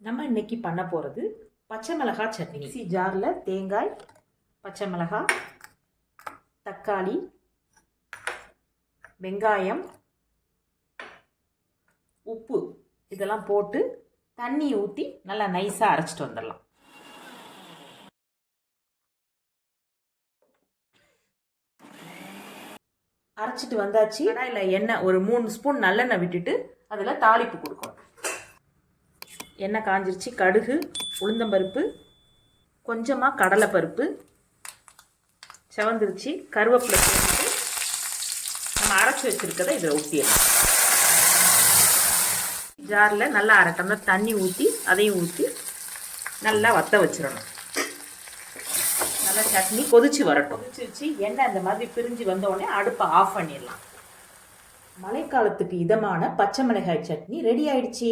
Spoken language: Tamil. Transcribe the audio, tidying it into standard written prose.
நம்ம இன்னைக்கு பண்ண போகிறது பச்சை மிளகாய் சட்னி. மிக்ஸி ஜாரில் தேங்காய், பச்சை மிளகாய், தக்காளி, வெங்காயம், உப்பு இதெல்லாம் போட்டு தண்ணி ஊற்றி நல்லா நைஸாக அரைச்சிட்டு வந்துடலாம். அரைச்சிட்டு வந்தாச்சு. கடாயில் எண்ணெய் ஒரு 3 ஸ்பூன் நல்லெண்ணெய் விட்டுட்டு அதில் தாளிப்பு கொடுக்கணும். எண்ணெய் காஞ்சிருச்சு. கடுகு, உளுந்தம்பருப்பு, கொஞ்சமாக கடலைப்பருப்பு செவந்துருச்சு. கருவேப்பிலை போட்டுட்டு நம்ம அரைச்சி வச்சுருக்கதை இதில் ஊற்றிடலாம். ஜாரில் நல்லா அரை டம்ளர் தண்ணி ஊற்றி அதையும் ஊற்றி நல்லா வற்ற வச்சிடணும். நல்லா சட்னி கொதிச்சு வரட்டும். கொதிச்சிருச்சு. எண்ணெய் இந்த மாதிரி பிரிஞ்சு வந்தோடனே அடுப்பை ஆஃப் பண்ணிடலாம். மழைக்காலத்துக்கு இதமான பச்சை மிளகாய் சட்னி ரெடி ஆயிடுச்சு.